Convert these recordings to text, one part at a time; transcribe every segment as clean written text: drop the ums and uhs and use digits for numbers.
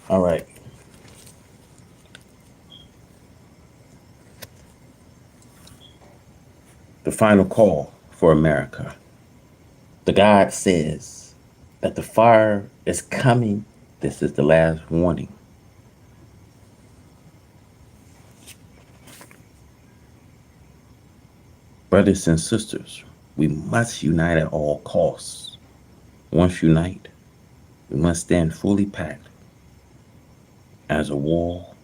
All right. The final call for America. The God says that the fire is coming. This is the last warning. Brothers and sisters, we must unite at all costs. Once unite, we must stand fully packed as a wall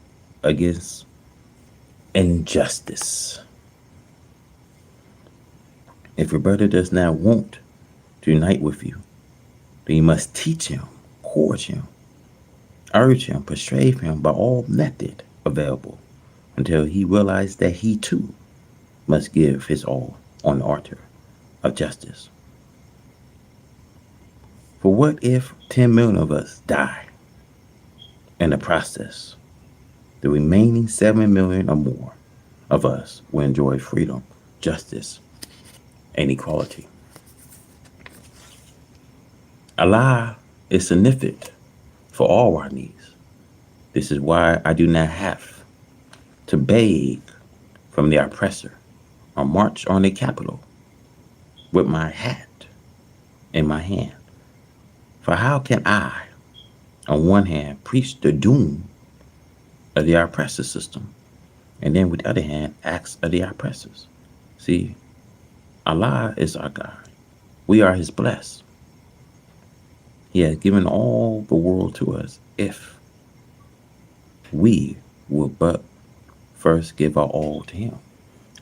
against injustice. If your brother does not want to unite with you, then you must teach him, court him, urge him, persuade him by all method available until he realizes that he too must give his all on the altar of justice. For what if 10 million of us die in the process? The remaining 7 million or more of us will enjoy freedom, justice, and equality. Allah is significant for all our needs. This is why I do not have to beg from the oppressor or march on the Capitol with my hat in my hand. For how can I, on one hand, preach the doom of the oppressor system, and then with the other hand, acts of the oppressors? See, Allah is our God. We are His blessed. He has given all the world to us if we will but first give our all to Him.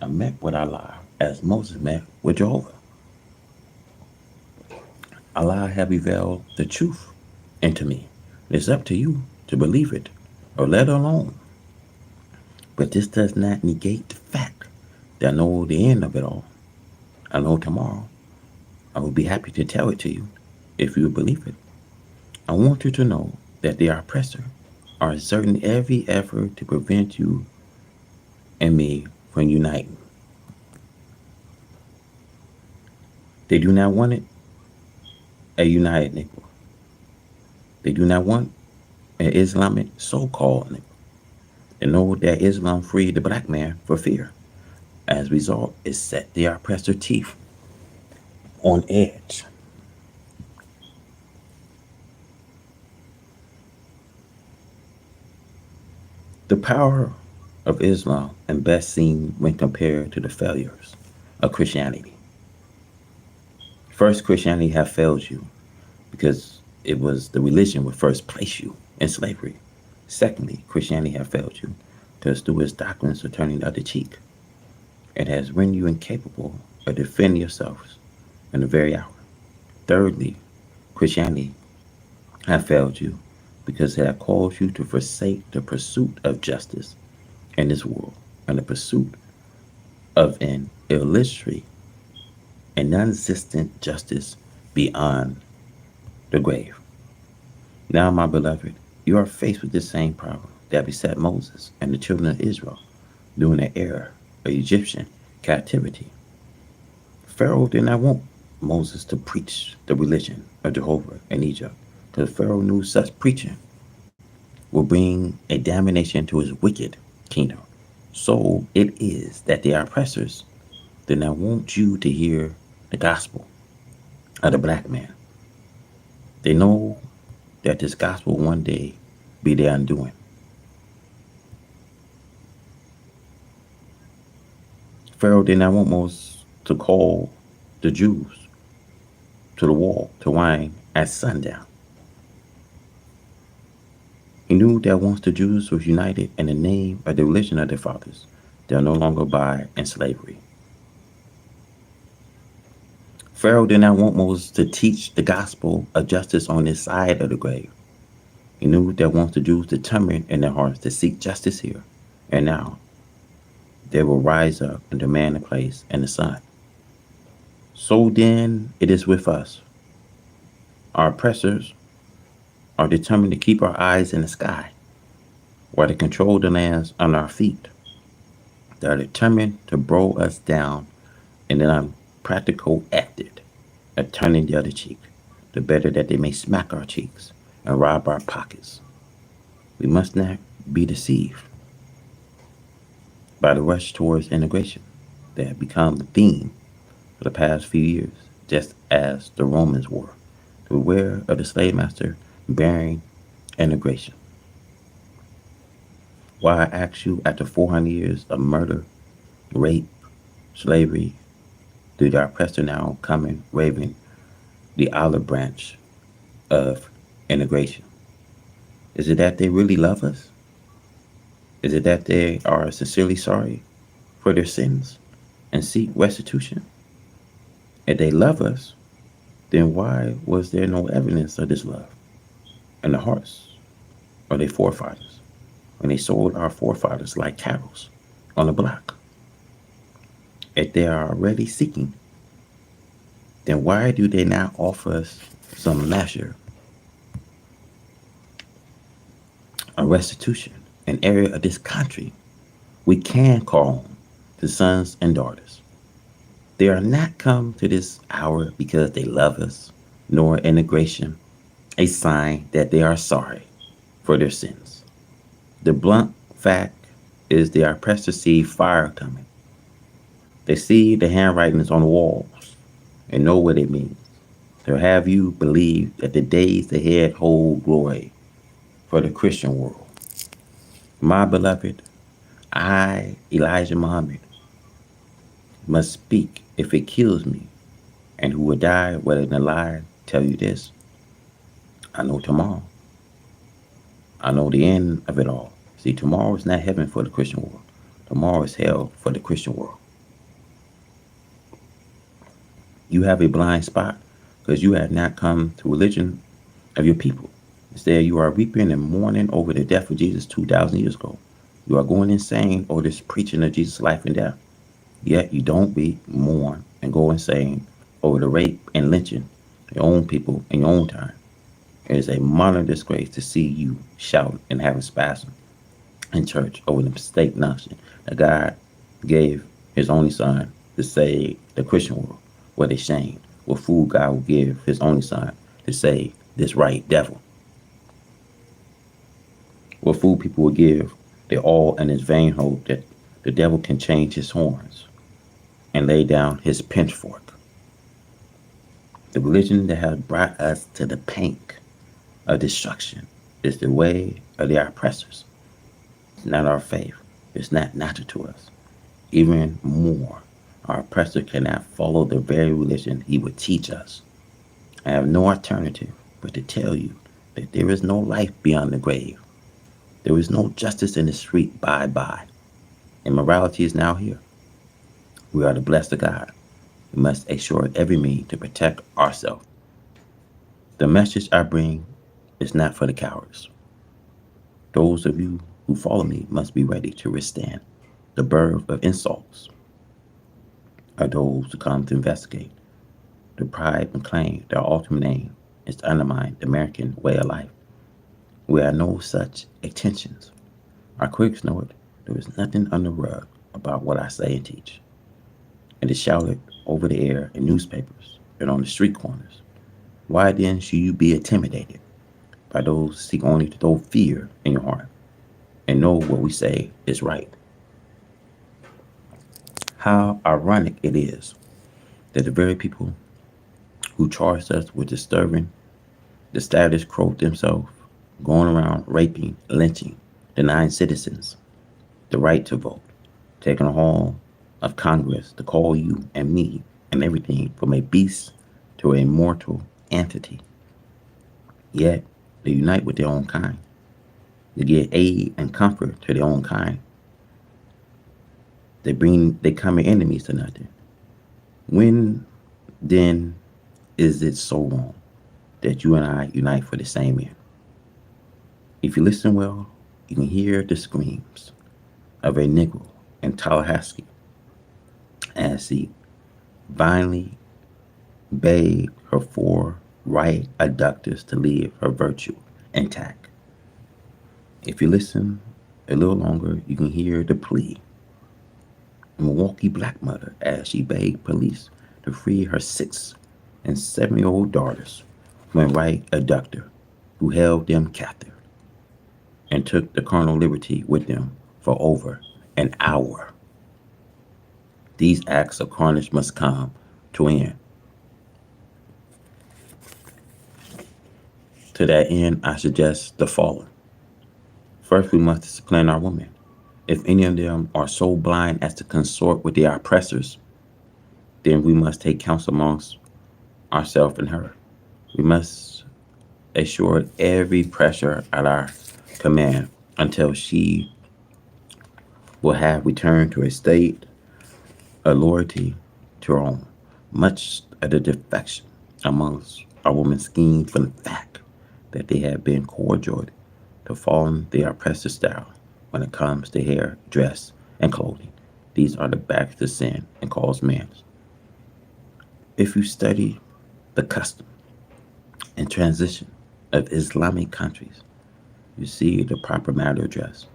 I met with Allah as Moses met with Jehovah. Allah have revealed the truth into me. It's up to you to believe it or let it alone. But this does not negate the fact that I know the end of it all. I know tomorrow I will be happy to tell it to you if you believe it. I want you to know that the oppressor are exerting every effort to prevent you and me from uniting. They do not want it a united Negro. They do not want an Islamic so-called Negro. They know that Islam freed the black man for fear. As a result, it set the oppressor teeth on edge. The power of Islam is best seen when compared to the failures of Christianity. First, Christianity have failed you because it was the religion would first place you in slavery. Secondly, Christianity have failed you because through its doctrines of turning the other cheek, it has rendered you incapable of defending yourselves in the very hour. Thirdly, Christianity have failed you because it has caused you to forsake the pursuit of justice in this world and the pursuit of an illusory and non-existent justice beyond the grave. Now, my beloved, you are faced with the same problem that beset Moses and the children of Israel during the era of Egyptian captivity. Pharaoh did not want Moses to preach the religion of Jehovah in Egypt because Pharaoh knew such preaching would bring a damnation to his wicked kingdom. So it is that the oppressors did not want you to hear the gospel of the black man. They know that this gospel will one day be their undoing. Pharaoh did not want Moses to call the Jews to the wall to wine at sundown. He knew that once the Jews were united in the name of the religion of their fathers, they'll no longer abide in slavery. Pharaoh did not want Moses to teach the gospel of justice on this side of the grave. He knew that once the Jews determined in their hearts to seek justice here and now, they will rise up and demand a place in the sun. So then it is with us. Our oppressors are determined to keep our eyes in the sky, while they control the lands under our feet. They are determined to blow us down in an unpractical method of turning the other cheek, the better that they may smack our cheeks and rob our pockets. We must not be deceived by the rush towards integration that have become the theme for the past few years, just as the Romans were. Beware of the slave master bearing integration. Why I ask you, after 400 years of murder, rape, slavery, do the oppressor now coming, waving the olive branch of integration? Is it that they really love us? Is it that they are sincerely sorry for their sins and seek restitution? If they love us, then why was there no evidence of this love in the hearts of their forefathers when they sold our forefathers like cattle on the block? If they are already seeking, then why do they not offer us some measure of restitution, an area of this country we can call home to sons and daughters? They are not come to this hour because they love us, nor integration a sign that they are sorry for their sins. The blunt fact is they are pressed to see fire coming. They see the handwritings on the walls and know what it means. To have you believe that the days ahead hold glory for the Christian world. My beloved, I, Elijah Muhammad, must speak if it kills me, and who will die rather than lie, tell you this. I know tomorrow. I know the end of it all. See, tomorrow is not heaven for the Christian world. Tomorrow is hell for the Christian world. You have a blind spot because you have not come to religion of your people. Instead, you are weeping and mourning over the death of Jesus 2,000 years ago. You are going insane over this preaching of Jesus' life and death. Yet you don't weep, mourn, and go insane over the rape and lynching of your own people in your own time. It is a modern disgrace to see you shouting and having spasm in church over the mistake notion that God gave his only son to save the Christian world. What a shame. What fool God will give his only son to save this right devil. What fool people will give their all in his vain hope that the devil can change his horns and lay down his pitchfork. The religion that has brought us to the pink of destruction is the way of the oppressors. It's not our faith. It's not natural to us. Even more, our oppressor cannot follow the very religion he would teach us. I have no alternative but to tell you that there is no life beyond the grave. There is no justice in the street by. Immorality is now here. We are the blessed of God. We must exert every means to protect ourselves. The message I bring is not for the cowards. Those of you who follow me must be ready to withstand the birth of insults, are those who come to investigate the pride and claim their ultimate aim is to undermine the American way of life. We have no such intentions. Our critics know it. There is nothing on the rug about what I say and teach. It is shouted over the air in newspapers and on the street corners. Why then should you be intimidated by those who seek only to throw fear in your heart and know what we say is right? How ironic it is that the very people who charged us with disturbing the status quo themselves, going around raping, lynching, denying citizens the right to vote, taking a hall of Congress to call you and me and everything from a beast to a mortal entity. Yet they unite with their own kind. They give aid and comfort to their own kind. They come in enemies to nothing. When then is it so wrong that you and I unite for the same end? If you listen well, you can hear the screams of a Negro in Tallahassee as he violently begged her four right abductors to leave her virtue intact. If you listen a little longer, you can hear the plea of a Milwaukee black mother as she begged police to free her 6 and 7-year-old daughters from a right abductor who held them captive. and took the carnal liberty with them for over an hour. These acts of carnage must come to an end. To that end, I suggest the following. First, we must discipline our women. If any of them are so blind as to consort with their oppressors, then we must take counsel amongst ourselves and her. We must assure every pressure at our command until she will have returned to a state of loyalty to her own. Much of the defection amongst our women schemes from the fact that they have been cordial to follow their oppressive style when it comes to hair, dress, and clothing. These are the backs to sin and cause mans. If you study the custom and transition of Islamic countries, you see the proper manner of dress.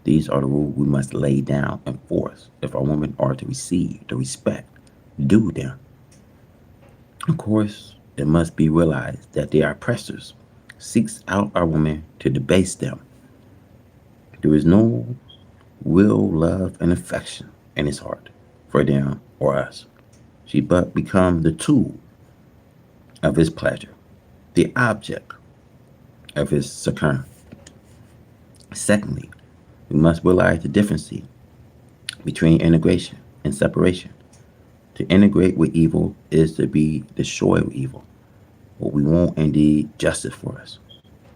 These are the rules we must lay down and force if our women are to receive the respect due them. Of course, it must be realized that their oppressors seeks out our women to debase them. There is no real love and affection in his heart for them or us. She but become the tool of his pleasure, the object of his succor. Secondly, we must realize the difference between integration and separation. To integrate with evil is to be destroyed with evil. What we want indeed justice for us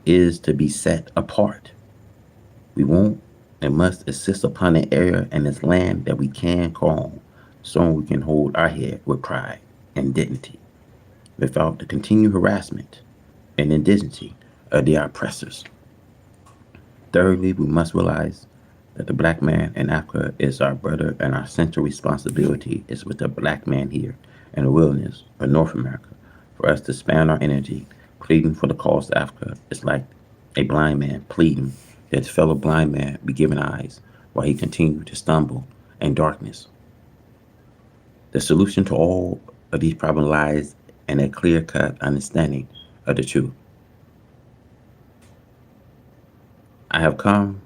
is to be set apart. We want and must insist upon an area in this land that we can call home, so we can hold our head with pride and dignity without the continued harassment and indignity of the oppressors. Thirdly, we must realize that the black man in Africa is our brother, and our central responsibility is with the black man here in the wilderness of North America. For us to spend our energy pleading for the cause of Africa is like a blind man pleading that his fellow blind man be given eyes while he continued to stumble in darkness. The solution to all of these problems lies in a clear cut understanding of the truth. I have come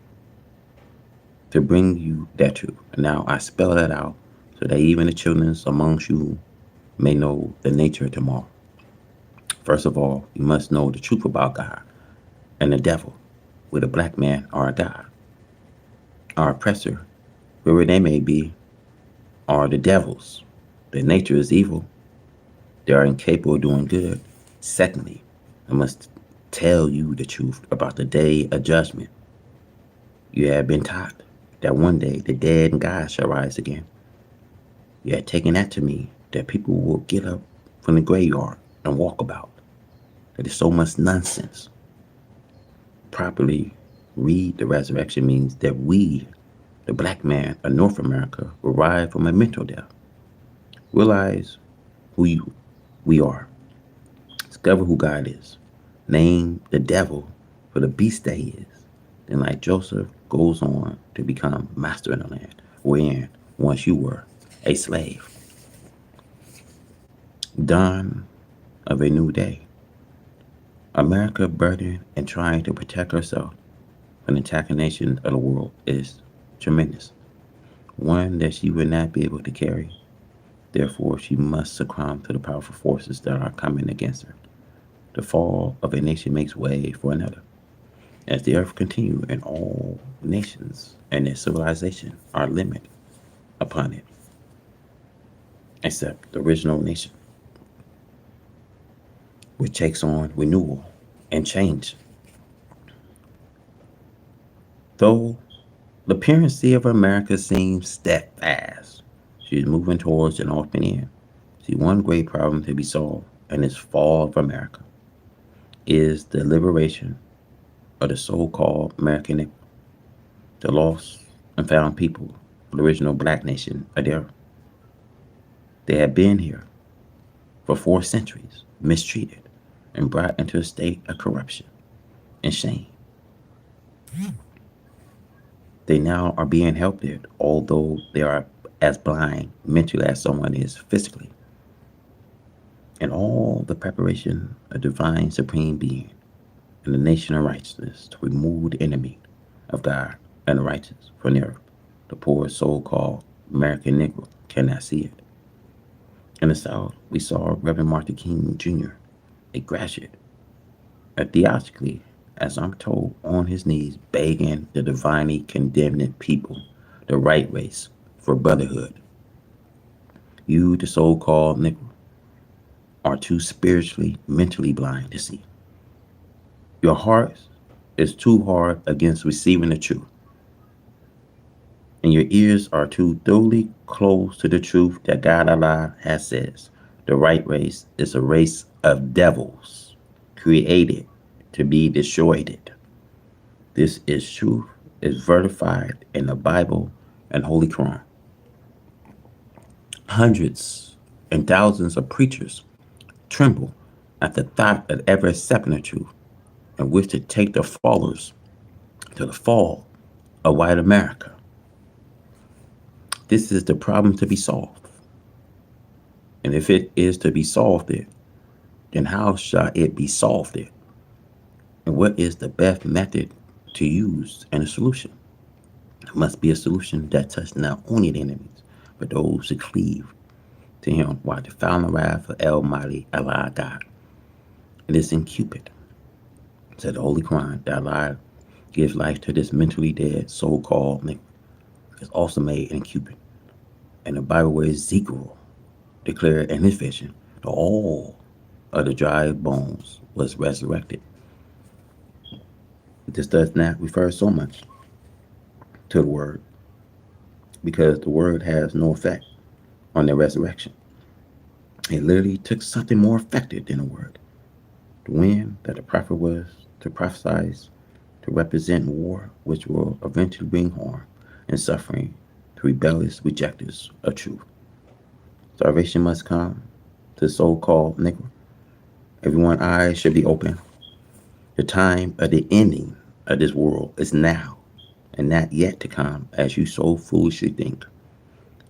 to bring you that truth. And now I spell that out so that even the children amongst you may know the nature of tomorrow. First of all, you must know the truth about God and the devil, where the black man are a God. Our oppressor, wherever they may be, are the devils. Their nature is evil. They are incapable of doing good. Secondly, I must tell you the truth about the day of judgment. You have been taught that one day the dead and God shall rise again. You have taken that to me that people will get up from the graveyard and walk about. That is so much nonsense. Properly read the resurrection means that we, the black man of North America, will rise from a mental death. Realize we are. Discover who God is. Name the devil for the beast that he is. Then, like Joseph, goes on to become master in the land, wherein once you were a slave. Dawn of a new day. America burdened and trying to protect herself from the attacking nations of the world is tremendous. One that she would not be able to carry. Therefore, she must succumb to the powerful forces that are coming against her. The fall of a nation makes way for another. As the earth continues, and all nations and their civilization are limited upon it, except the original nation, which takes on renewal and change. Though the appearance of America seems steadfast, she is moving towards an open end. See, one great problem to be solved in this fall of America is the liberation of the so-called American people, the lost and found people of the original black nation of the earth. They have been here for 4 centuries, mistreated, and brought into a state of corruption and shame. They now are being helped it, although they are as blind mentally as someone is physically. And all the preparation of divine supreme being and the nation of righteousness to remove the enemy of God and the righteous from the earth. The poor so-called American Negro cannot see it. In the South, we saw Reverend Martin King Jr., a graduate, theologically, as I'm told, on his knees, begging the divinely condemned people, the right race, for brotherhood. You, the so-called Negro, are too spiritually, mentally blind to see. Your heart is too hard against receiving the truth, and your ears are too thoroughly close to the truth that God Allah has says. The right race is a race of devils created to be destroyed. This is truth, is verified in the Bible and Holy Quran. Hundreds and thousands of preachers tremble at the thought of ever accepting the truth and wish to take their followers to the fall of white America. This is the problem to be solved. And if it is to be solved, then how shall it be solved? And what is the best method to use and a solution? It must be a solution that touches not only the enemies, but those who cleave to him while the fountain wrath of Almighty Allah God. It is in Cupid, said the Holy Quran, that Allah gives life to this mentally dead so-called nigga. It's also made in Cupid. And the Bible where Ezekiel declared in his vision that all of the dry bones was resurrected. This does not refer so much to the word because the word has no effect on their resurrection. It literally took something more effective than a word. The wind that the prophet was to prophesy to represent war, which will eventually bring harm and suffering to rebellious rejectors of truth. Salvation must come to the so-called Negro. Everyone's eyes should be open. The time of the ending of this world is now and not yet to come, as you so foolishly think.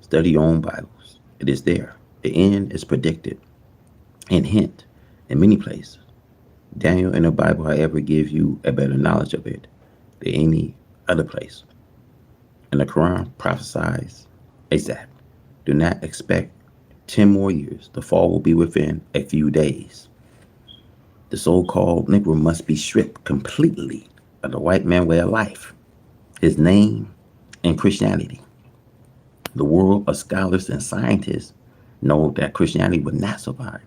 Study your own Bibles. It is there. The end is predicted and hint in many places. Daniel in the Bible, however, gives you a better knowledge of it than any other place. And the Quran prophesies exact. Do not expect 10 more years. The fall will be within a few days. The so-called Negro must be stripped completely of the white man way of life, his name, and Christianity. The world of scholars and scientists know that Christianity will not survive.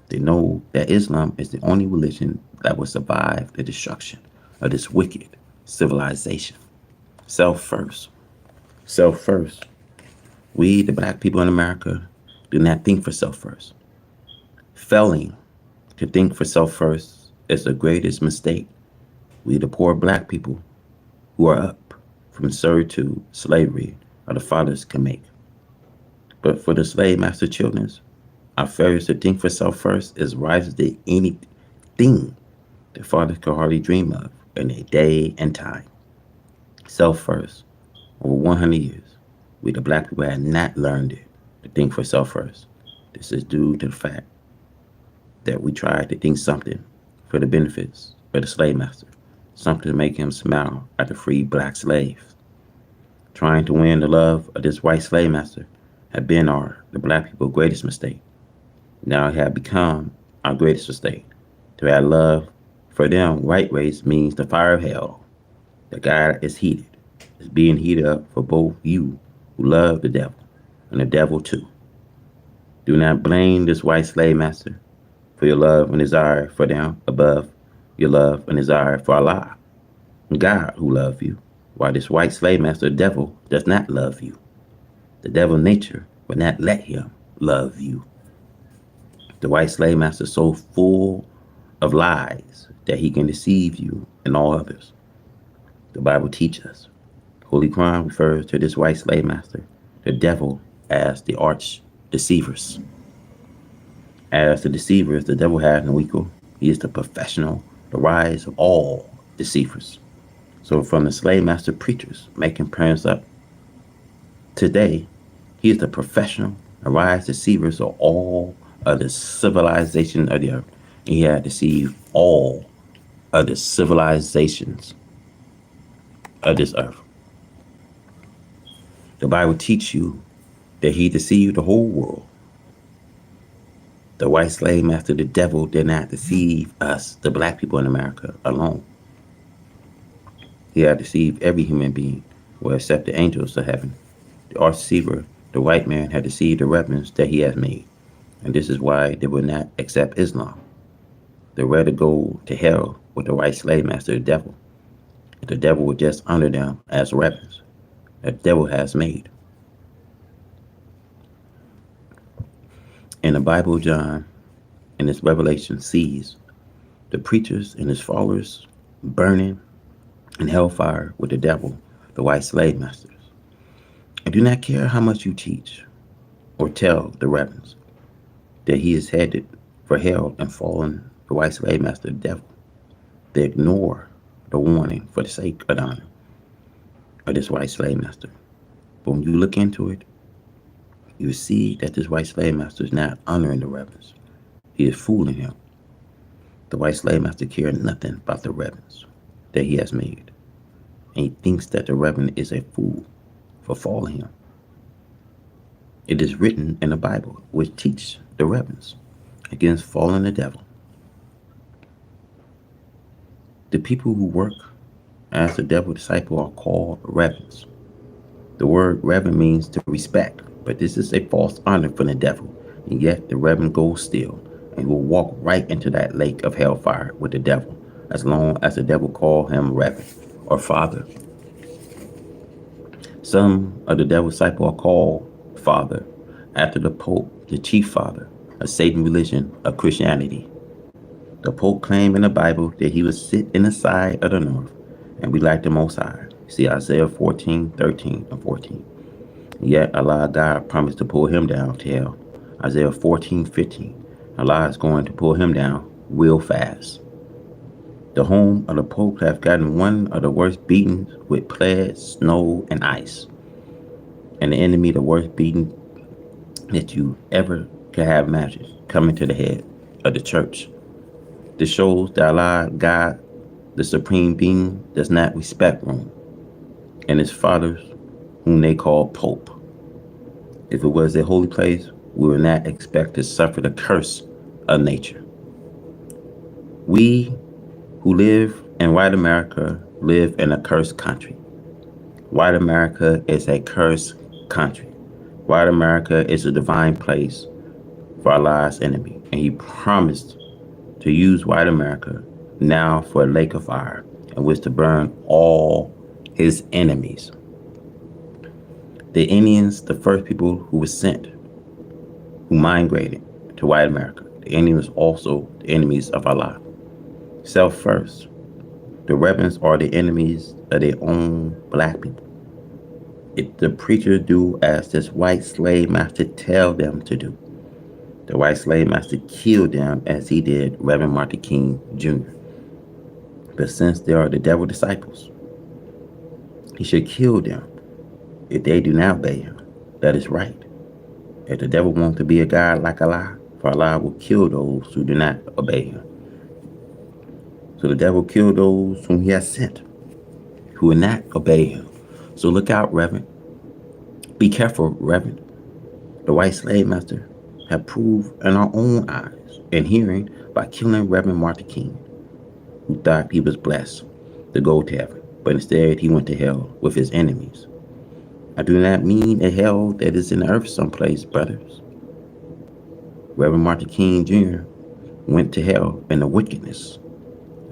They know that Islam is the only religion that will survive the destruction of this wicked civilization. Self first. Self first. We, the black people in America, do not think for self first. Failing to think for self first is the greatest mistake we, the poor black people who are up from servitude, slavery, or the fathers can make. But for the slave master children, our failures to think for self first is rises to anything the fathers could hardly dream of in a day and time. Self first. Over 100 years, we the black people have not learned it to think for self first. This is due to the fact that we tried to think something for the benefits of the slave master, something to make him smile at the free black slaves. Trying to win the love of this white slave master had been the black people's greatest mistake. Now it had become our greatest mistake. To have love for them, white race means the fire of hell. The God is heated. It's being heated up for both you who love the devil and the devil too. Do not blame this white slave master for your love and desire for them above your love and desire for Allah, God who loves you, while this white slave master devil does not love you. The devil nature will not let him love you. The white slave master is so full of lies that he can deceive you and all others. The Bible teaches us. Holy Quran refers to this white slave master, the devil, as the arch deceivers. As the deceivers, the devil has no equal. He is the professional, the rise of all deceivers. So from the slave master preachers making parents up today, he is the professional, the rise deceivers of all of the civilization of the earth. And he had deceived all of the civilizations of this earth. The Bible teaches you that he deceived the whole world. The white slave master, the devil, did not deceive us, the black people in America, alone. He had deceived every human being, well, except the angels of heaven. The arch deceiver, the white man, had deceived the rebels that he has made. And this is why they would not accept Islam. They would rather go to hell with the white slave master, the devil. The devil would just honor them as rebels that the devil has made. In the Bible, John, in his revelation, sees the preachers and his followers burning in hellfire with the devil, the white slave masters. I do not care how much you teach or tell the rebels that he is headed for hell and fallen the white slave master, the devil. They ignore the warning for the sake of the honor of this white slave master. But when you look into it, you see that this white slave master is not honoring the rebels. He is fooling him. The white slave master cares nothing about the rebels that he has made. And he thinks that the rebel is a fool for following him. It is written in the Bible, which teach the rebels against following the devil. The people who work as the devil disciple are called rebels. The word reverend means to respect, but this is a false honor from the devil, and yet the reverend goes still and will walk right into that lake of hellfire with the devil, as long as the devil call him reverend or father. Some of the devil's disciples are called father after the Pope, the chief father of Satan religion of Christianity. The Pope claimed in the Bible that he would sit in the side of the north and be like the Most High. See Isaiah 14:13 and 14. Yet Allah God promised to pull him down to hell. Isaiah 14:15. Allah is going to pull him down real fast. The home of the Pope have gotten one of the worst beatings with plague, snow, and ice. And the enemy, the worst beating that you ever could have imagined, coming to the head of the church. This shows that Allah, God, the supreme being, does not respect Rome and his fathers, whom they call Pope. If it was a holy place, we would not expect to suffer the curse of nature. We who live in white America live in a cursed country. White America is a cursed country. White America is a divine place for Allah's enemy, and he promised to use white America now for a lake of fire in which to burn all his enemies. The Indians, the first people who were sent, who migrated to white America. The Indians also the enemies of Allah. Self first. The rebels are the enemies of their own black people. If the preachers do as this white slave master tell them to do, the white slave master killed them as he did Reverend Martin King Jr. But since they are the devil disciples, he should kill them if they do not obey him. That is right. If the devil wants to be a God like Allah, for Allah will kill those who do not obey him. So the devil killed those whom he has sent, who will not obey him. So look out, Reverend. Be careful, Reverend. The white slave master have proved in our own eyes and hearing by killing Reverend Martin King, who thought he was blessed to go to heaven, but instead he went to hell with his enemies. I do not mean a hell that is in the earth someplace, brothers. Reverend Martin King Jr. went to hell in the wickedness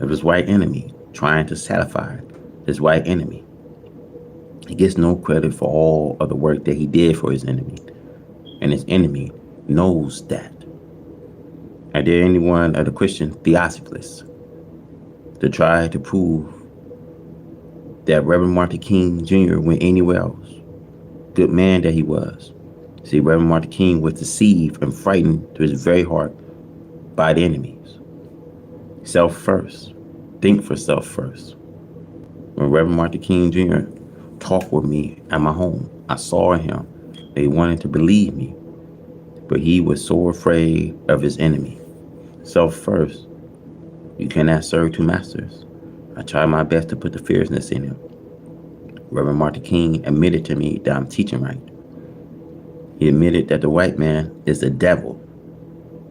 of his white enemy, trying to satisfy his white enemy. He gets no credit for all of the work that he did for his enemy, and his enemy knows that. Are there any one of the Christian theosophists to try to prove that Reverend Martin King Jr. went anywhere else? Good man that he was. See, Reverend Martin King was deceived and frightened to his very heart by the enemies. Self first. Think for self first. When Reverend Martin King Jr. talked with me at my home, I saw him. They wanted to believe me, but he was so afraid of his enemy. Self first. You cannot serve two masters. I tried my best to put the fierceness in him. Reverend Martin King admitted to me that I'm teaching right. He admitted that the white man is the devil,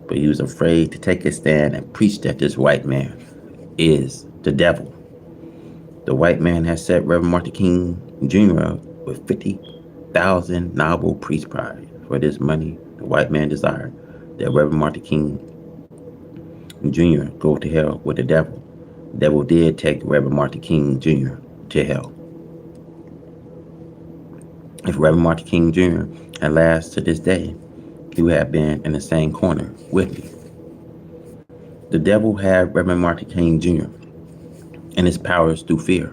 but he was afraid to take a stand and preach that this white man is the devil. The white man has set Reverend Martin King Jr. up with 50,000 Nobel Peace Prize for this money the white man desired that Reverend Martin King Jr. go to hell with the devil. The devil did take Reverend Martin King Jr. to hell. If Reverend Martin King Jr. had lasted to this day, he would have been in the same corner with me. The devil had Reverend Martin King Jr. and his powers through fear.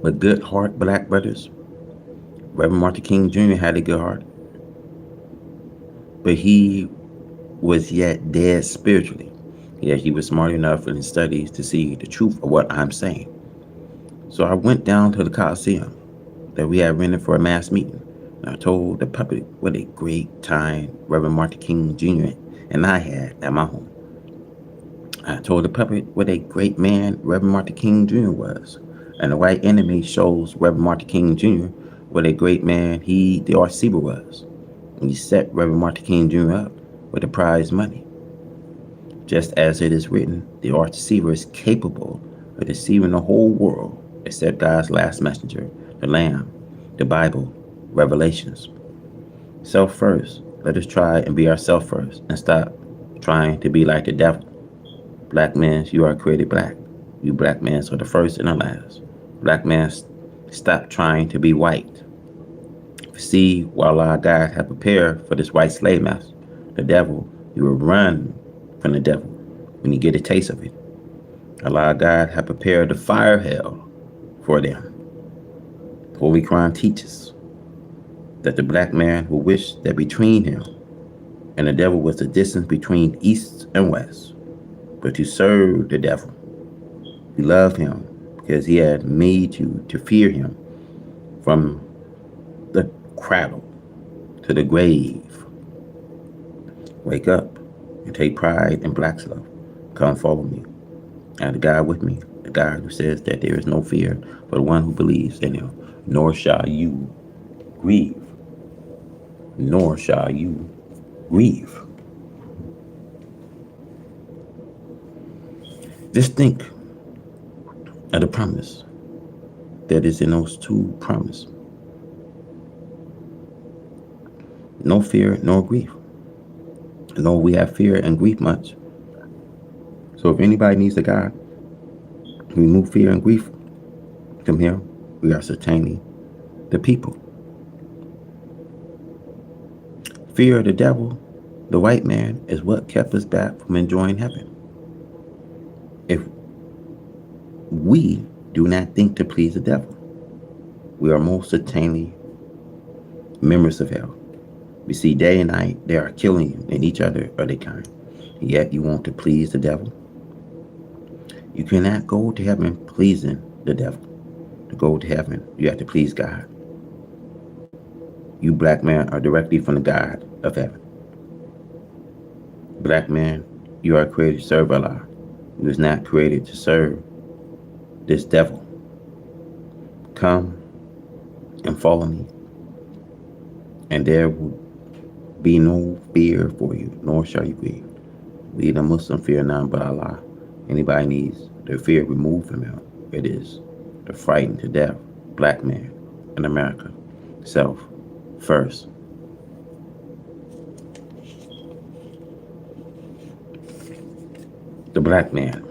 But good heart black brothers, Reverend Martin King Jr. had a good heart, but he was yet dead spiritually. Yet he was smart enough in his studies to see the truth of what I'm saying. So I went down to the Coliseum that we had rented for a mass meeting. And I told the public what a great time Reverend Martin King Jr. and I had at my home. I told the public what a great man Reverend Martin King Jr. was. And the white enemy shows Reverend Martin King Jr. what a great man he, the Archseer, was. And he set Reverend Martin King Jr. up with the prize money. Just as it is written, the Archseer is capable of deceiving the whole world except God's last messenger, the Lamb, the Bible, Revelations. Self first. Let us try and be ourselves first and stop trying to be like the devil. Black men, you are created black. You black men are the first and the last. Black men, stop trying to be white. See, while our God had prepared for this white slave master, the devil, you will run from the devil when you get a taste of it. Allah God had prepared the fire hell for them. Holy Quran teaches that the black man will wish that between him and the devil was the distance between east and west. But to serve the devil, you love him because he had made you to fear him from the cradle to the grave. Wake up and take pride in black love. Come follow me. I have the God with me, the God who says that there is no fear for the one who believes in him, nor shall you grieve. Nor shall you grieve. Just think of the promise that is in those two promises. No fear, nor grief. No, we have fear and grief much. So if anybody needs a God, remove fear and grief from here. We are sustaining the people. Fear of the devil, the white man, is what kept us back from enjoying heaven. If we do not think to please the devil, we are most certainly members of hell. We see day and night they are killing in each other or their kind. Yet you want to please the devil. You cannot go to heaven pleasing the devil. To go to heaven, you have to please God. You black men are directly from the God of heaven. Black man, you are created to serve Allah. You was not created to serve this devil. Come and follow me, and there will be no fear for you, nor shall you grieve. We the Muslim fear none but Allah. Anybody needs their fear removed from him. It is the frightened to death black man in America. Self first. The black man.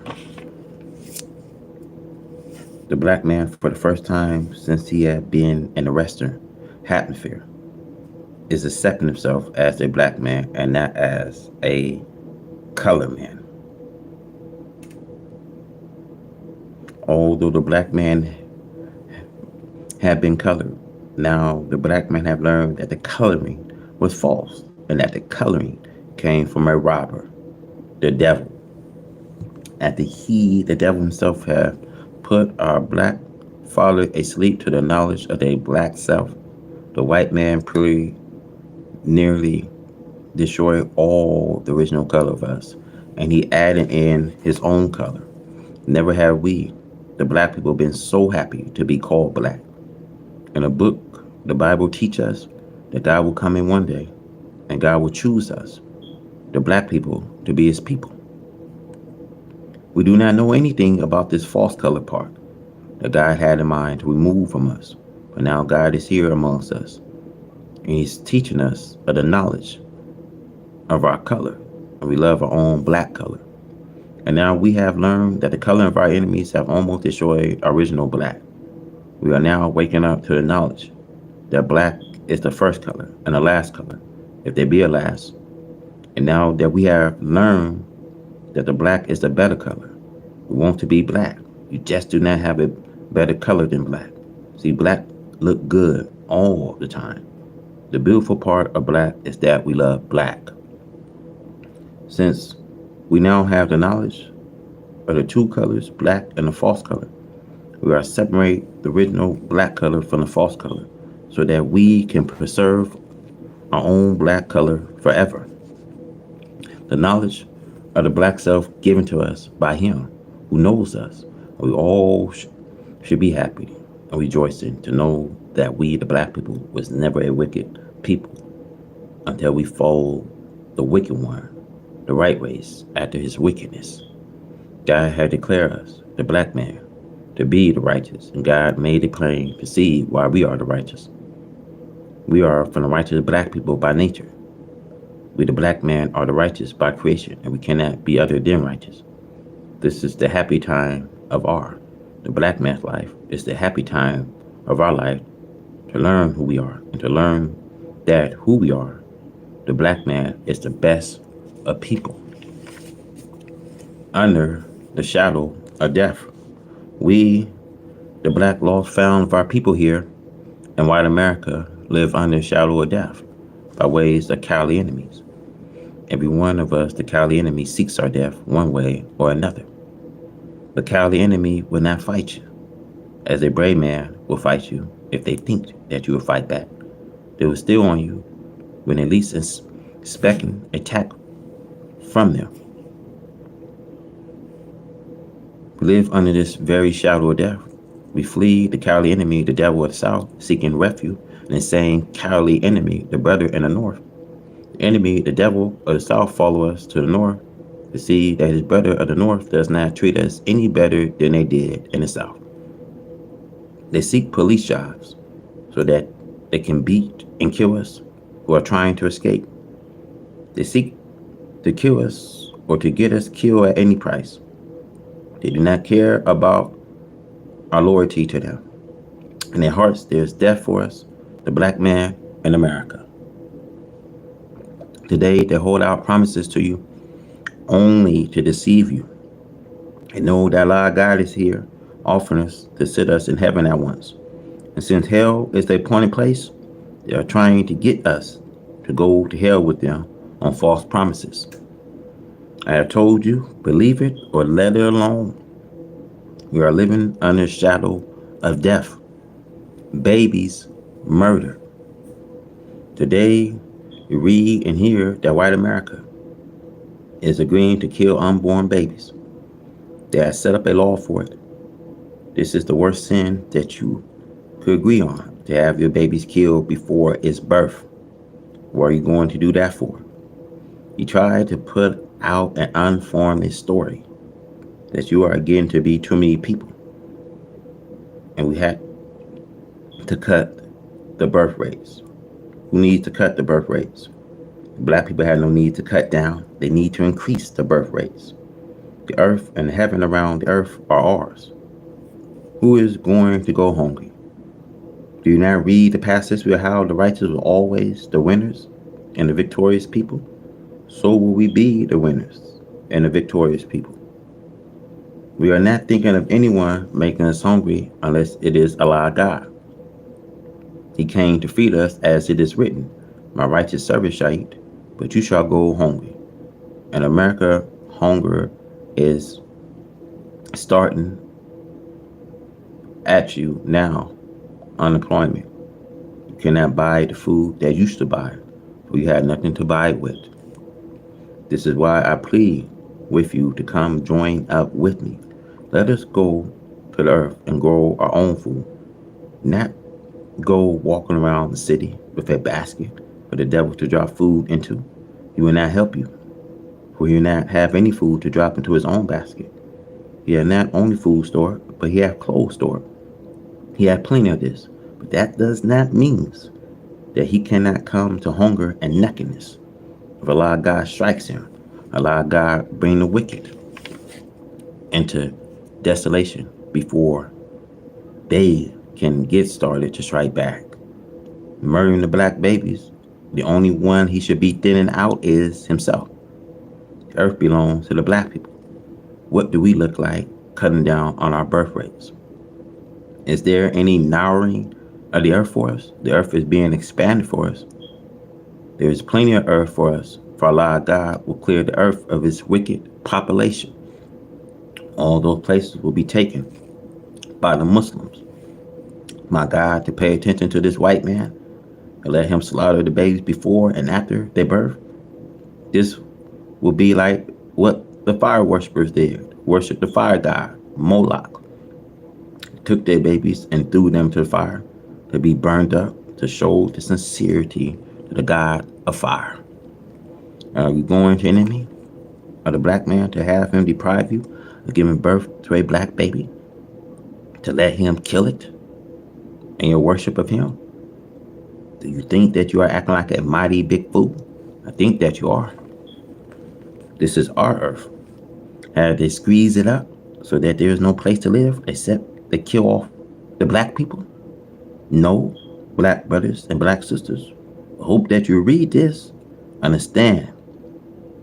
The black man, for the first time since he had been in the Western hemisphere, is accepting himself as a black man and not as a color man. Although the black man had been colored, now the black man have learned that the coloring was false and that the coloring came from a robber, the devil. After the devil himself, had put our black father asleep to the knowledge of their black self, the white man pretty nearly destroyed all the original color of us, and he added in his own color. Never have we, the black people, been so happy to be called black. In a book, the Bible teaches us that God will come in one day and God will choose us, the black people, to be his people. We do not know anything about this false color part that God had in mind to remove from us. But now God is here amongst us, and he's teaching us of the knowledge of our color. And we love our own black color. And now we have learned that the color of our enemies have almost destroyed our original black. We are now waking up to the knowledge that black is the first color and the last color, if there be a last. And now that we have learned that the black is the better color, we want to be black. You just do not have a better color than black. See, black look good all the time. The beautiful part of black is that we love black. Since we now have the knowledge of the two colors, black and the false color, we are separate the original black color from the false color so that we can preserve our own black color forever. The knowledge of the black self given to us by him who knows us. We all should be happy and rejoicing to know that we, the black people, was never a wicked people until we followed the wicked one, the right ways, after his wickedness. God had declared us, the black man, to be the righteous, and God made it plain to see why we are the righteous. We are from the righteous black people by nature. We, the black man, are the righteous by creation, and we cannot be other than righteous. This is the happy time of the black man's life. It's the happy time of our life to learn who we are and to learn that who we are, the black man, is the best of people. Under the shadow of death, we, the black lost found of our people here in white America, live under the shadow of death by ways of cowardly enemies. Every one of us, the cowardly enemy, seeks our death one way or another. The cowardly enemy will not fight you, as a brave man will fight you if they think that you will fight back. They will steal on you when at least expecting attack from them. We live under this very shadow of death. We flee the cowardly enemy, the devil of the south, seeking refuge in the same cowardly enemy, the brother in the north. The enemy, the devil of the south, follow us to the north to see that his brother of the north does not treat us any better than they did in the south. They seek police jobs so that they can beat and kill us who are trying to escape. They seek to kill us or to get us killed at any price. They do not care about our loyalty to them. In their hearts, there is death for us, the black man in America. Today, they hold out promises to you only to deceive you. They know that our God is here, offering us to sit us in heaven at once. And since hell is their appointed place, they are trying to get us to go to hell with them on false promises. I have told you, believe it or let it alone. We are living under the shadow of death. Babies murdered. Today, you read and hear that white America is agreeing to kill unborn babies. They have set up a law for it. This is the worst sin that you could agree on, to have your babies killed before its birth. What are you going to do that for? You try to put out an unformed story that you are getting to be too many people. And we had to cut the birth rates. Who needs to cut the birth rates? Black people have no need to cut down. They need to increase the birth rates. The earth and the heaven around the earth are ours. Who is going to go hungry? Do you not read the passage where how the righteous are always the winners and the victorious people? So will we be the winners and the victorious people. We are not thinking of anyone making us hungry unless it is Allah God. He came to feed us as it is written, my righteous servant shall eat, but you shall go hungry. In America, hunger is starting at you now. Unemployment. You cannot buy the food that you used to buy, for you had nothing to buy it with. This is why I plead with you to come join up with me. Let us go to the earth and grow our own food, not go walking around the city with a basket for the devil to drop food into, he will not help you, for he will not have any food to drop into his own basket. He had not only food stored, but he had clothes stored. He had plenty of this. But that does not mean that he cannot come to hunger and nakedness. If Allah God strikes him, Allah God bring the wicked into desolation before they can get started to strike back. Murdering the black babies, the only one he should be thinning out is himself. The earth belongs to the black people. What do we look like cutting down on our birth rates? Is there any narrowing of the earth for us? The earth is being expanded for us. There is plenty of earth for us, for Allah God will clear the earth of its wicked population. All those places will be taken by the Muslims. My God, to pay attention to this white man and let him slaughter the babies before and after their birth. This will be like what the fire worshippers did. Worship the fire god, Moloch. Took their babies and threw them to the fire to be burned up to show the sincerity to the God of fire. Are you going to enemy of the black man to have him deprive you of giving birth to a black baby? To let him kill it in your worship of him? Do you think that you are acting like a mighty big fool? I think that you are. This is our earth. Have they squeezed it up so that there is no place to live except they kill off the black people? No, black brothers and black sisters. I hope that you read this, understand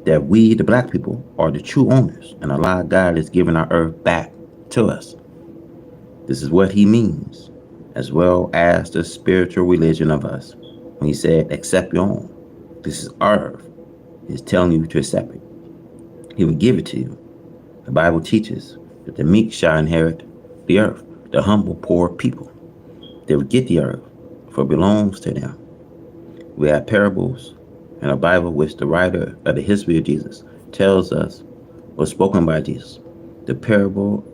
that we, the black people, are the true owners, and Allah God is giving our earth back to us. This is what he means, as well as the spiritual religion of us. When he said, accept your own. This is our earth. He's telling you to accept it. He will give it to you. The Bible teaches that the meek shall inherit the earth, the humble, poor people. They will get the earth, for it belongs to them. We have parables in the Bible which the writer of the history of Jesus tells us was spoken by Jesus. The parable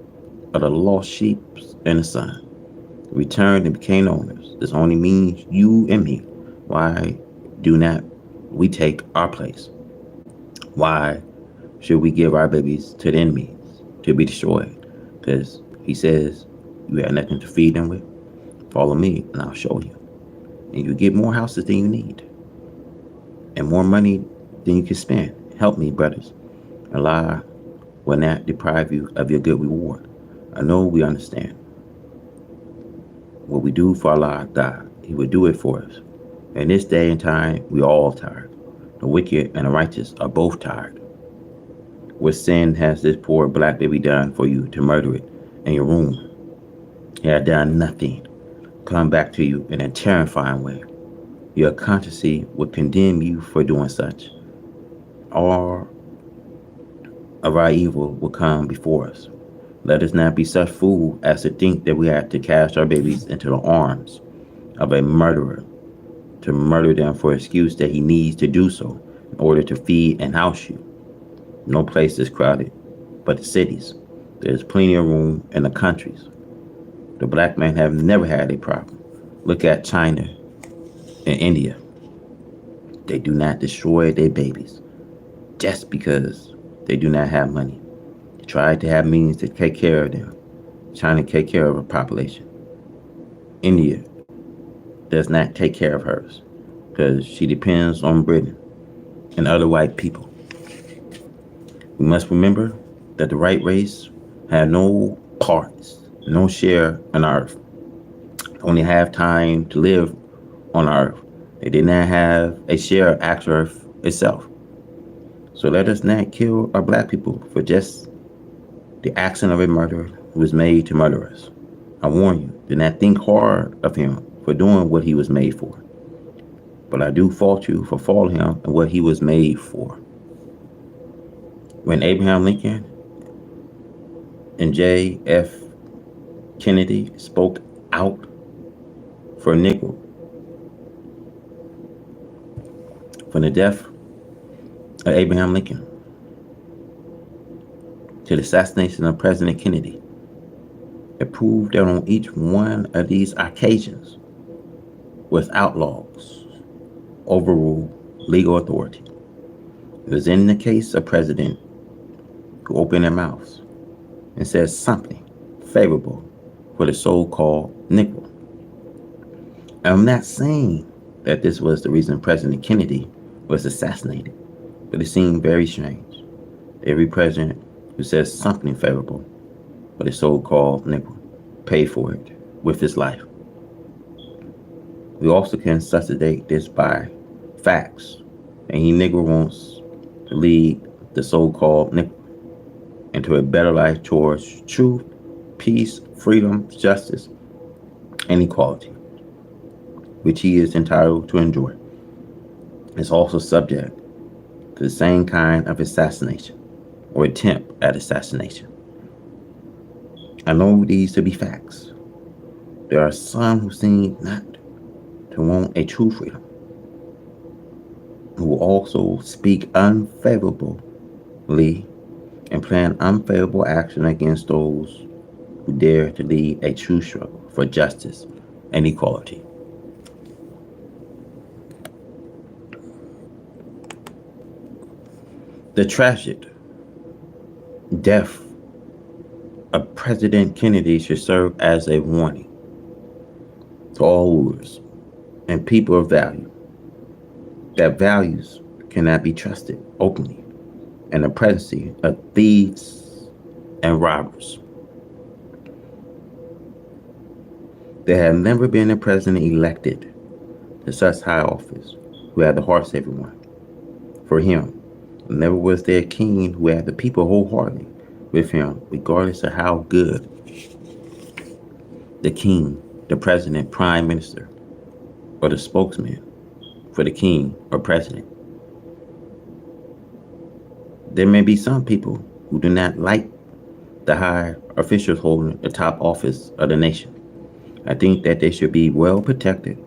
of the lost sheep and the son. Returned and became owners. This only means you and me. Why do not we take our place? Why should we give our babies to the enemies to be destroyed? Because he says you have nothing to feed them with. Follow me and I'll show you. And you get more houses than you need. And more money than you can spend. Help me, brothers. Allah will not deprive you of your good reward. I know we understand. What we do for Allah, God, he will do it for us. In this day and time, we are all tired. The wicked and the righteous are both tired. What sin has this poor black baby done for you to murder it in your room? He had done nothing. Come back to you in a terrifying way. Your conscience would condemn you for doing such. All of our evil will come before us. Let us not be such fools as to think that we have to cast our babies into the arms of a murderer to murder them for excuse that he needs to do so in order to feed and house you. No place is crowded but the cities. There's plenty of room in the countries. The black man have never had a problem. Look at China and India. They do not destroy their babies just because they do not have money. They try to have means to take care of them. China take care of her population. India does not take care of hers because she depends on Britain and other white people. We must remember that the white race had no parts, no share on earth. They only have time to live on earth. They did not have a share of actual earth itself. So let us not kill our black people for just the action of a murderer who was made to murder us. I warn you, do not think hard of him for doing what he was made for. But I do fault you for following him and what he was made for. When Abraham Lincoln and J.F. Kennedy spoke out for a Negro, from the death of Abraham Lincoln to the assassination of President Kennedy, it proved that on each one of these occasions, with outlaws overrule legal authority. It was in the case of president who opened their mouths and said something favorable for the so-called Negro. I'm not saying that this was the reason President Kennedy was assassinated, but it seemed very strange. Every president who says something favorable for the so-called Negro paid for it with his life. We also can substantiate this by facts. Any Negro wants to lead the so-called Negro into a better life towards truth, peace, freedom, justice, and equality, which he is entitled to enjoy, is also subject to the same kind of assassination or attempt at assassination. I know these to be facts. There are some who seem not to want a true freedom, who also speak unfavorably and plan unfavorable action against those who dare to lead a true struggle for justice and equality. The tragic death of President Kennedy should serve as a warning to all rulers and people of value that values cannot be trusted openly in the presence of thieves and robbers. There had never been a president elected to such high office who had the hearts of everyone. For him, never was there a king who had the people wholeheartedly with him, regardless of how good the king, the president, prime minister, or the spokesman for the king or president. There may be some people who do not like the high officials holding the top office of the nation. I think that they should be well protected.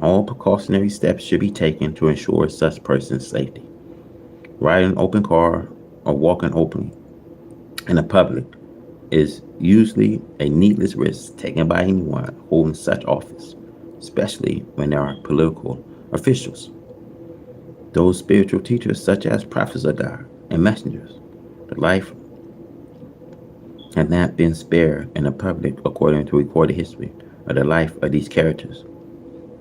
All precautionary steps should be taken to ensure such persons' safety. Riding an open car or walking openly in the public is usually a needless risk taken by anyone holding such office, especially when there are political officials. Those spiritual teachers, such as prophets of God and messengers, the life had not been spared in the public according to recorded history of the life of these characters.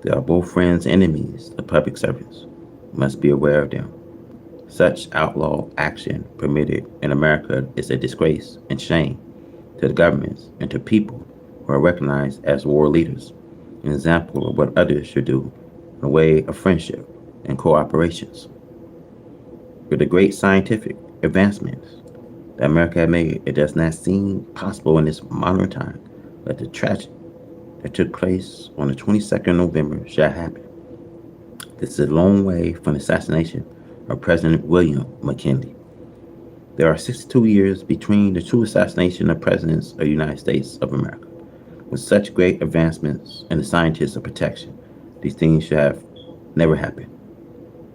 They are both friends and enemies of public servants. You must be aware of them. Such outlaw action permitted in America is a disgrace and shame to the governments and to people who are recognized as world leaders, an example of what others should do in the way of friendship and cooperations. With the great scientific advancements that America has made, it does not seem possible in this modern time that the tragedy that took place on the 22nd of November shall happen. This is a long way from the assassination of President William McKinley. There are 62 years between the two assassinations of presidents of the United States of America. With such great advancements in the scientists of protection, these things should have never happened.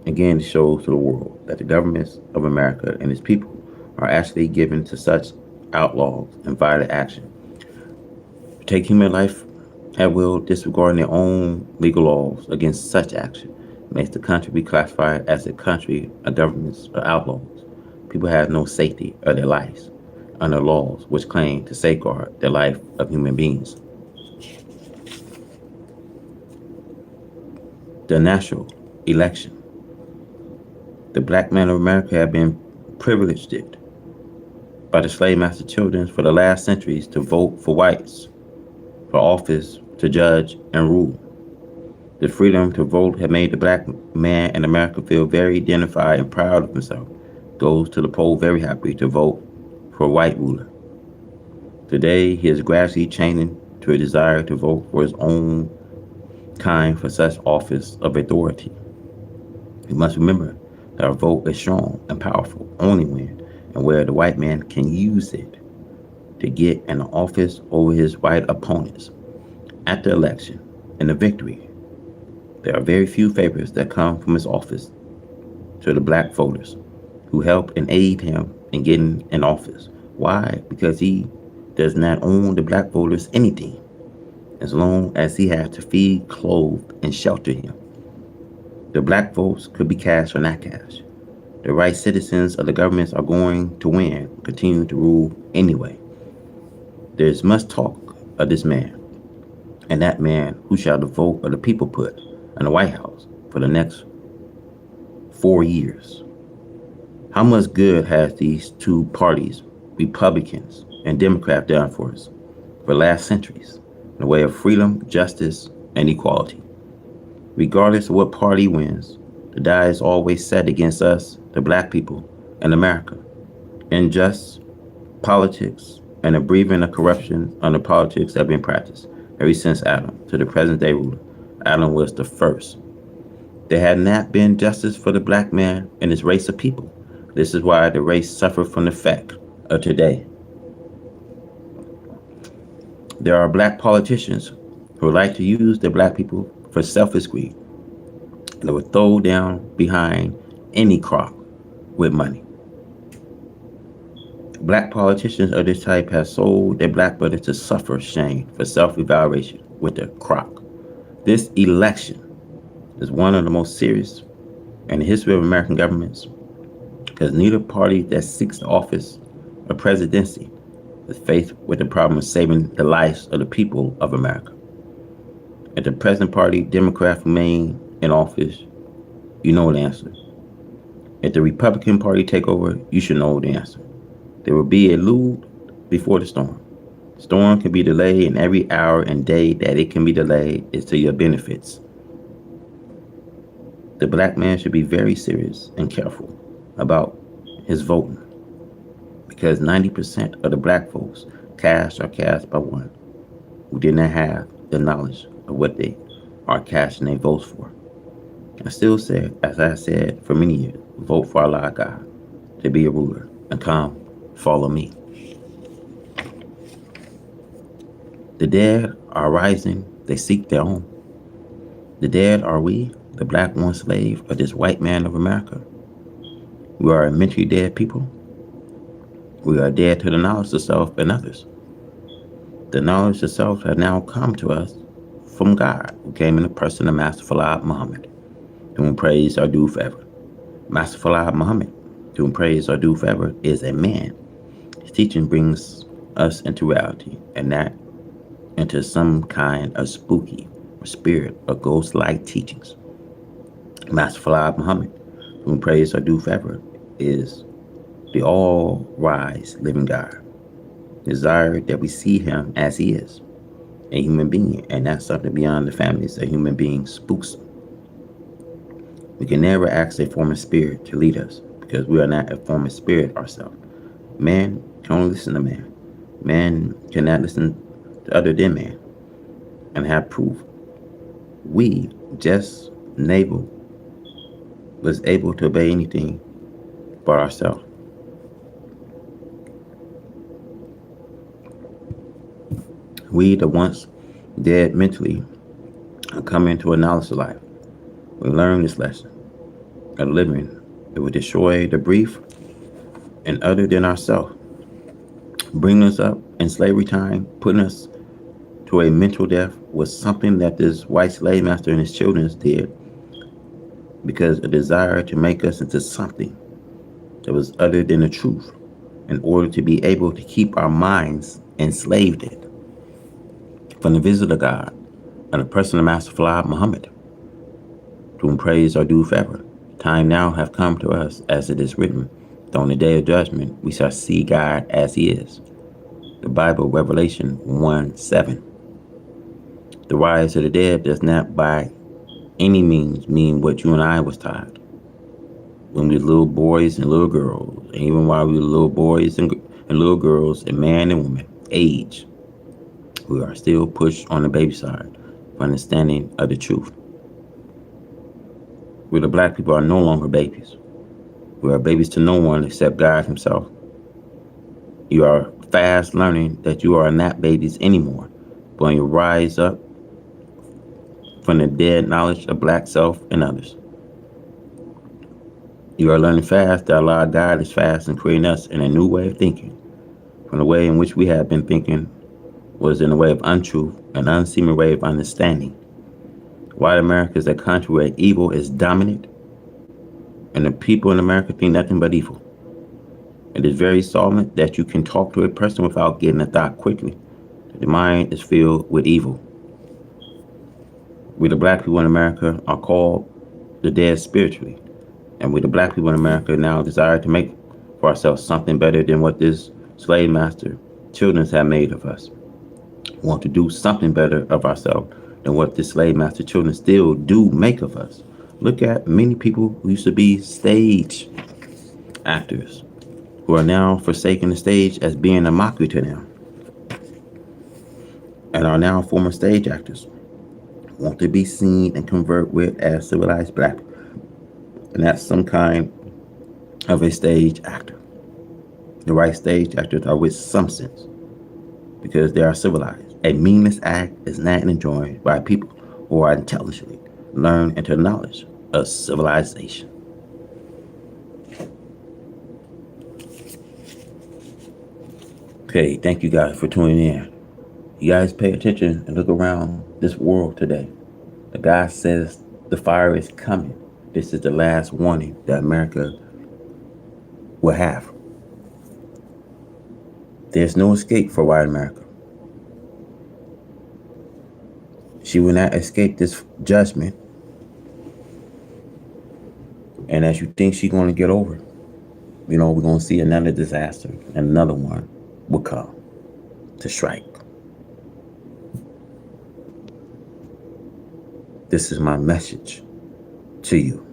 Again, it shows to the world that the governments of America and its people are actually given to such outlaws and violent action. To take human life at will, disregarding their own legal laws against such action, makes the country be classified as a country of governments or outlaws. People have no safety of their lives under laws which claim to safeguard the life of human beings. The natural election. The black men of America have been privileged by the slave master children for the last centuries to vote for whites for office to judge and rule. The freedom to vote had made the black man in America feel very identified and proud of himself. Goes to the poll very happy to vote for a white ruler. Today, he is gradually changing to a desire to vote for his own kind for such office of authority. We must remember that our vote is strong and powerful only when and where the white man can use it to get an office over his white opponents. At the election and the victory, there are very few favors that come from his office to the black voters who help and aid him in getting in office. Why? Because he does not own the black voters anything. as long as he had to feed, clothe, and shelter him. The black votes could be cast or not cast. The right citizens of the governments are going to win, continue to rule anyway. There's much talk of this man, and that man who shall the vote of the people put in the White House for the next 4 years. How much good has these two parties, Republicans and Democrats, done for us for the last centuries in the way of freedom, justice, and equality? Regardless of what party wins, the die is always set against us, the black people, and America. Unjust politics and a breathing of corruption under politics have been practiced ever since Adam to the present day ruler. Adam was the first. There had not been justice for the black man and his race of people. This is why the race suffered from the fact of today. There are black politicians who like to use the black people for selfish greed. They will throw down behind any crock with money. Black politicians of this type have sold their black brothers to suffer shame for self-evaluation with their crock. This election is one of the most serious in the history of American governments because neither party that seeks the office of presidency is faced with the problem of saving the lives of the people of America. If the present party, Democrat, remain in office, you know the answer. If the Republican Party take over, you should know the answer. There will be a lull before the storm. The storm can be delayed, and every hour and day that it can be delayed is to your benefits. The black man should be very serious and careful about his voting because 90% of the black folks cast are cast by one who did not have the knowledge of what they are casting their votes for. I still say, as I said for many years, vote for Allah God to be a ruler and come follow me. The dead are rising, they seek their own. The dead are we, the black one slave of this white man of America. We are a mentally dead people. We are dead to the knowledge of self and others. The knowledge of self has now come to us from God, who came in the person of Master Khalfani Muhammad, to whom praise are due forever. Master Khalfani Muhammad, to whom praise are due forever, is a man. His teaching brings us into reality, and not into some kind of spooky or spirit or ghost-like teachings. Master Khalfani Muhammad, to whom praise are due forever, is the all-wise living God. Desire that we see him as he is, a human being, and not something beyond the families a human being spooks. We can never ask a form of spirit to lead us because we are not a form of spirit ourselves. Man can only listen to man. Man cannot listen to other than man and have proof. We, just Nabal, was able to obey anything but ourselves. We, the once dead mentally, are coming to a knowledge of life. We learn this lesson of living. It will destroy the brief and other than ourselves, bringing us up in slavery time, putting us to a mental death was something that this white slave master and his children did because a desire to make us into something that was other than the truth in order to be able to keep our minds enslaved it. From the visit of God and the person of Master Khalfani Muhammad, to whom praise are due forever, time now have come to us as it is written, that on the day of judgment we shall see God as he is. The Bible, Revelation 1:7. The rise of the dead does not by any means mean what you and I was taught when we were little boys and little girls, and even while we were little boys and little girls and man and woman, age. We are still pushed on the baby side for understanding of the truth. We the black people are no longer babies. We are babies to no one except God himself. You are fast learning that you are not babies anymore, but when you rise up from the dead knowledge of black self and others. You are learning fast that Allah God is fast in creating us in a new way of thinking, from the way in which we have been thinking was in a way of untruth, an unseemly way of understanding. White America is a country where evil is dominant, and the people in America think nothing but evil. It is very solemn that you can talk to a person without getting a thought quickly. The mind is filled with evil. We, the black people in America, are called the dead spiritually. And we, the black people in America, now desire to make for ourselves something better than what this slave master children have made of us. We want to do something better of ourselves than what this slave master children still do make of us. Look at many people who used to be stage actors who are now forsaking the stage as being a mockery to them and are now former stage actors. Want to be seen and convert with as civilized black people. And that's some kind of a stage actor. The right stage actors are with some sense because they are civilized. A meaningless act is not enjoyed by people who are intelligently learned into the knowledge of civilization. Okay, thank you guys for tuning in. You guys pay attention and look around this world today. The guy says the fire is coming. This is the last warning that America will have. There's no escape for white America. She will not escape this judgment. And as you think she's going to get over, we're going to see another disaster and another one will come to strike. This is my message to you.